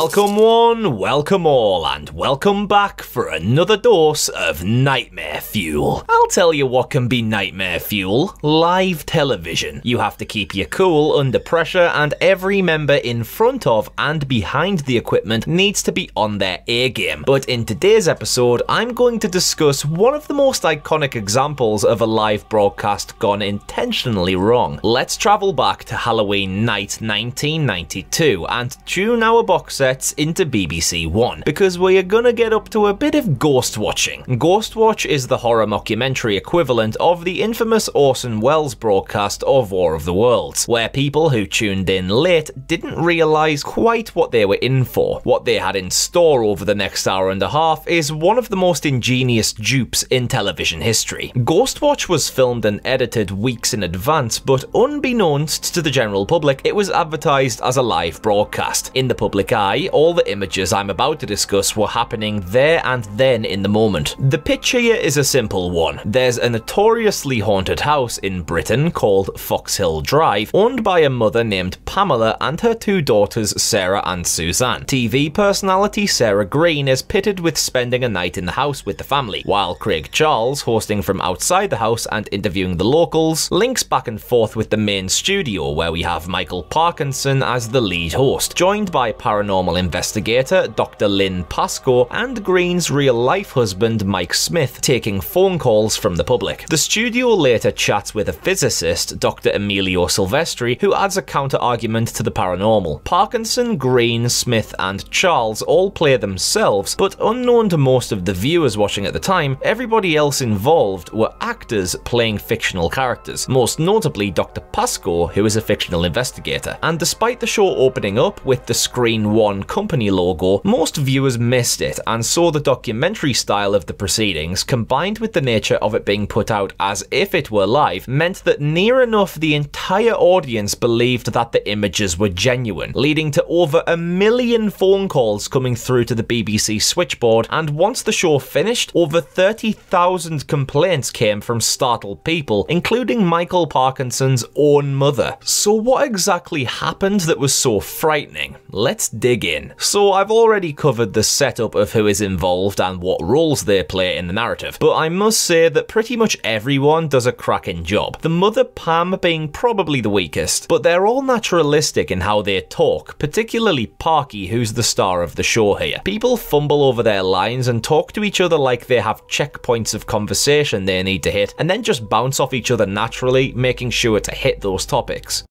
Welcome one, welcome all, and welcome back for another dose of nightmare fuel. I'll tell you what can be nightmare fuel: live television. You have to keep your cool under pressure, and every member in front of and behind the equipment needs to be on their A game. But in today's episode, I'm going to discuss one of the most iconic examples of a live broadcast gone intentionally wrong. Let's travel back to Halloween night 1992 and tune our box sets into BBC One, because we are gonna get up to a bit of ghost watching. Ghostwatch is the horror mockumentary equivalent of the infamous Orson Welles broadcast of War of the Worlds, where people who tuned in late didn't realise quite what they were in for. What they had in store over the next hour and a half is one of the most ingenious dupes in television history. Ghostwatch was filmed and edited weeks in advance, but unbeknownst to the general public, it was advertised as a live broadcast. In the public eye, all the images I'm about to discuss were happening there and then in the moment. The pitch here is a simple one. There's a notoriously haunted house in Britain called Foxhill Drive, owned by a mother named Pamela and her two daughters Sarah and Suzanne. TV personality Sarah Greene is pitted with spending a night in the house with the family, while Craig Charles, hosting from outside the house and interviewing the locals, links back and forth with the main studio, where we have Michael Parkinson as the lead host, joined by paranormal investigator Dr. Lynn Pascoe and Greene's real-life husband Mike Smith, taking phone calls from the public. The studio later chats with a physicist, Dr. EMILIO SYLVESTRI, who adds a counter-argument to the paranormal. Parkinson, Greene, Smith and Charles all play themselves, but unknown to most of the viewers watching at the time, everybody else involved were actors playing fictional characters, most notably Dr. Pascoe, who is a fictional investigator. And despite the show opening up with the Screen One company logo, most viewers missed it and saw the documentary style of the proceedings, combined with the nature of it being put out as if it were live, meant that near enough the entire audience believed that the images were genuine, leading to over 1 million phone calls coming through to the BBC switchboard, and once the show finished, over 30,000 complaints came from startled people, including Michael Parkinson's own mother. So what exactly happened that was so frightening? Let's dig in. So I've already covered the setup of who is involved and what roles they play in the narrative, but I must say that pretty much everyone does a cracking job. The mother Pam being probably the weakest, but they're all naturalistic in how they talk, particularly Parky, who's the star of the show here. People fumble over their lines and talk to each other like they have checkpoints of conversation they need to hit, and then just bounce off each other naturally, making sure to hit those topics.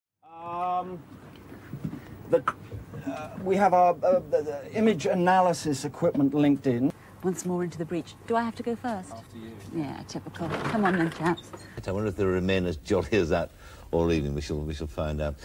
We have our image analysis equipment linked in. Once more into the breach. Do I have to go first? After you. Yeah, typical. Come on then, chaps. I wonder if they remain as jolly as that all evening. We shall find out.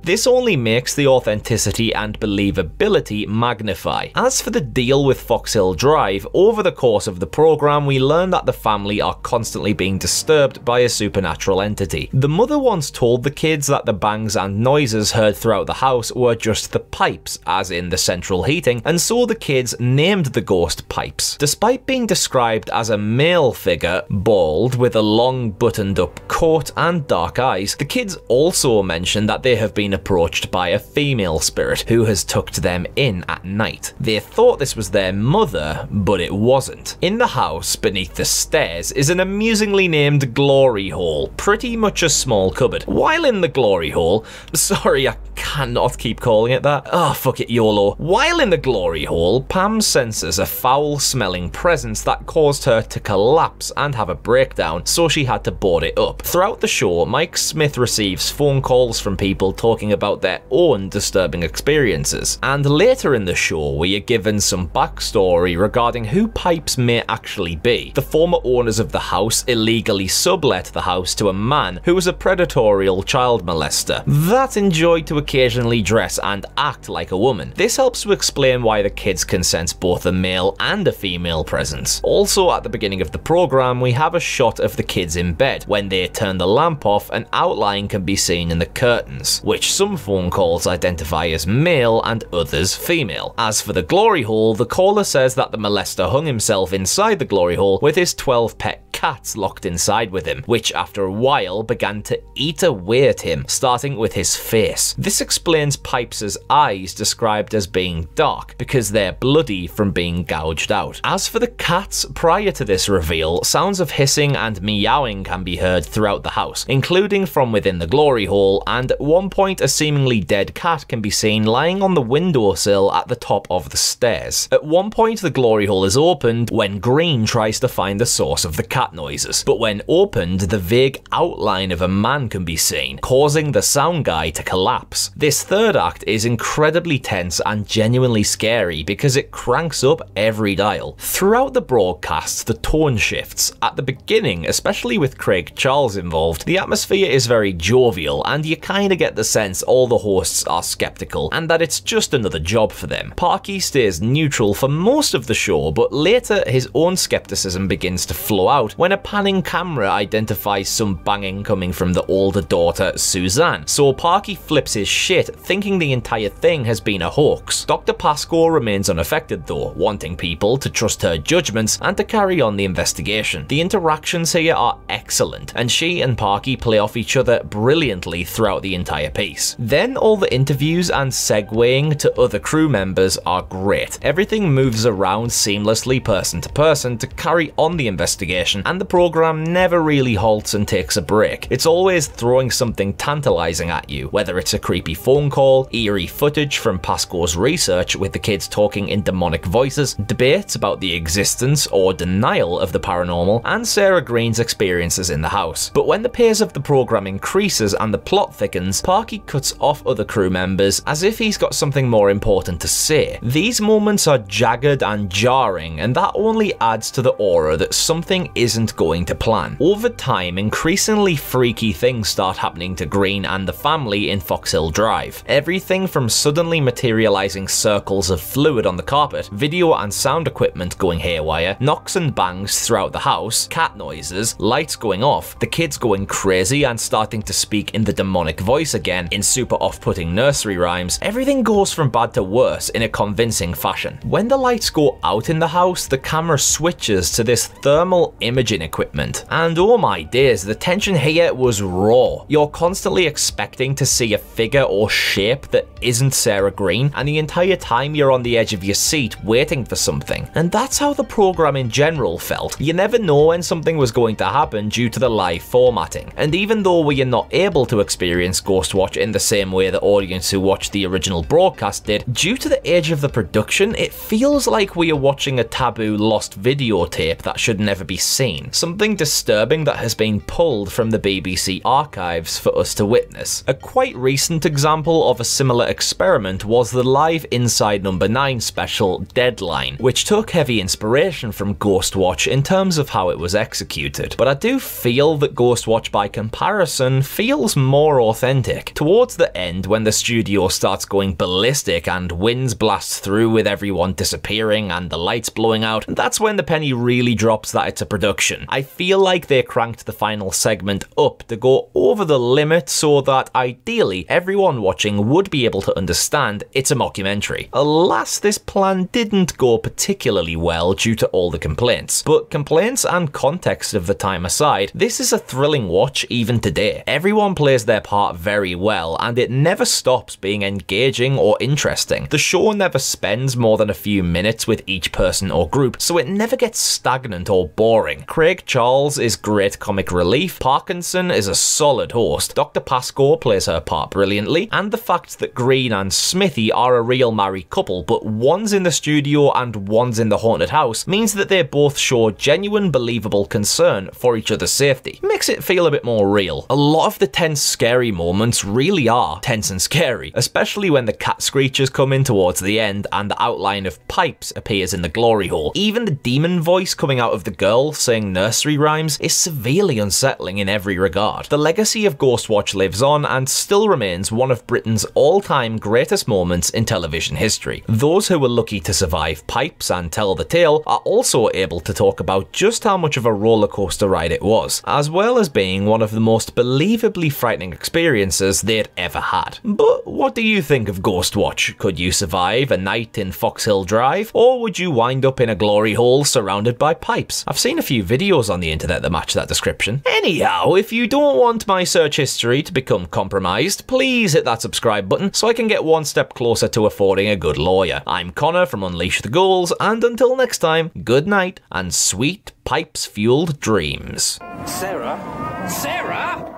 This only makes the authenticity and believability magnify. As for the deal with Foxhill Drive, over the course of the programme we learn that the family are constantly being disturbed by a supernatural entity. The mother once told the kids that the bangs and noises heard throughout the house were just the pipes, as in the central heating, and so the kids named the ghost Pipes. Despite being described as a male figure, bald, with a long buttoned up coat and dark eyes, the kids also mention that they have been approached by a female spirit who has tucked them in at night. They thought this was their mother, but it wasn't. In the house, beneath the stairs, is an amusingly named glory hole, pretty much a small cupboard. While in the glory hole, sorry, I cannot keep calling it that. Oh, fuck it, YOLO. While in the glory hole, Pam senses a foul-smelling presence that caused her to collapse and have a breakdown, so she had to board it up. Throughout the show, Mike Smith receives phone calls from people talking about their own disturbing experiences, and later in the show we are given some backstory regarding who Pipes may actually be. The former owners of the house illegally sublet the house to a man who was a predatorial child molester that enjoyed to occasionally dress and act like a woman. This helps to explain why the kids can sense both a male and a female presence. Also, at the beginning of the program we have a shot of the kids in bed. When they turn the lamp off, an outline can be seen in the curtains, which some phone calls identify as male and others female. As for the glory hole, the caller says that the molester hung himself inside the glory hole with his 12 pet cats locked inside with him, which after a while began to eat away at him, starting with his face. This explains Pipes' eyes described as being dark because they're bloody from being gouged out. As for the cats, prior to this reveal, sounds of hissing and meowing can be heard throughout the house, including from within the glory hole, and at one point a seemingly dead cat can be seen lying on the windowsill at the top of the stairs. At one point the glory hole is opened when GREENE tries to find the source of the cat noises, but when opened the vague outline of a man can be seen, causing the sound guy to collapse. This third act is incredibly tense and genuinely scary because it cranks up every dial. Throughout the broadcast the tone shifts. At the beginning, especially with Craig Charles involved, the atmosphere is very jovial and you kinda get the sense all the hosts are skeptical and that it's just another job for them. Parky stays neutral for most of the show, but later his own skepticism begins to flow out when a panning camera identifies some banging coming from the older daughter Suzanne, so Parky flips his shit thinking the entire thing has been a hoax. Dr. Pascoe remains unaffected though, wanting people to trust her judgments and to carry on the investigation. The interactions here are excellent and she and Parky play off each other brilliantly throughout the entire piece. Then all the interviews and segueing to other crew members are great. Everything moves around seamlessly person to person to carry on the investigation, and the program never really halts and takes a break. It's always throwing something tantalizing at you, whether it's a creepy phone call, eerie footage from Pascoe's research with the kids talking in demonic voices, debates about the existence or denial of the paranormal, and Sarah Greene's experiences in the house. But when the pace of the program increases and the plot thickens, Parky cuts off other crew members as if he's got something more important to say. These moments are jagged and jarring, and that only adds to the aura that something isn't going to plan. Over time, increasingly freaky things start happening to GREENE and the family in Foxhill Drive. Everything from suddenly materializing circles of fluid on the carpet, video and sound equipment going haywire, knocks and bangs throughout the house, cat noises, lights going off, the kids going crazy and starting to speak in the demonic voice again in super off-putting nursery rhymes. Everything goes from bad to worse in a convincing fashion. When the lights go out in the house, the camera switches to this thermal imaging equipment, and oh my days, the tension here was raw. You're constantly expecting to see a figure or shape that isn't Sarah Greene, and the entire time you're on the edge of your seat waiting for something. And that's how the program in general felt. You never know when something was going to happen due to the live formatting. And even though we are not able to experience Ghostwatch in the same way the audience who watched the original broadcast did, due to the age of the production, it feels like we are watching a taboo lost videotape that should never be seen. Something disturbing that has been pulled from the BBC archives for us to witness. A quite recent example of a similar experiment was the live Inside Number 9 special Deadline, which took heavy inspiration from Ghostwatch in terms of how it was executed. But I do feel that Ghostwatch by comparison feels more authentic. Towards the end, when the studio starts going ballistic and winds blast through with everyone disappearing and the lights blowing out, that's when the penny really drops that it's a production. I feel like they cranked the final segment up to go over the limit so that ideally everyone watching would be able to understand it's a mockumentary. Alas, this plan didn't go particularly well due to all the complaints. But complaints and context of the time aside, this is a thrilling watch even today. Everyone plays their part very well and it never stops being engaging or interesting. The show never spends more than a few minutes with each person or group, so it never gets stagnant or boring. Craig Charles is great comic relief, Parkinson is a solid host, Dr. Pascoe plays her part brilliantly, and the fact that GREENE and Smithy are a real married couple, but one's in the studio and one's in the haunted house, means that they both show genuine believable concern for each other's safety. Makes it feel a bit more real. A lot of the tense scary moments really are tense and scary, especially when the cat screeches come in towards the end and the outline of Pipes appears in the glory hole. Even the demon voice coming out of the girl saying nursery rhymes is severely unsettling in every regard. The legacy of Ghostwatch lives on and still remains one of Britain's all-time greatest moments in television history. Those who were lucky to survive Pipes and tell the tale are also able to talk about just how much of a rollercoaster ride it was, as well as being one of the most believably frightening experiences they'd ever had. But what do you think of Ghostwatch? Could you survive a night in Foxhill Drive, or would you wind up in a glory hole surrounded by pipes? I've seen a few videos on the internet that match that description. Anyhow, if you don't want my search history to become compromised, please hit hit that subscribe button so I can get one step closer to affording a good lawyer. I'm Connor from Unleash the Ghouls, and until next time, good night and sweet pipes-fueled dreams. Sarah? Sarah?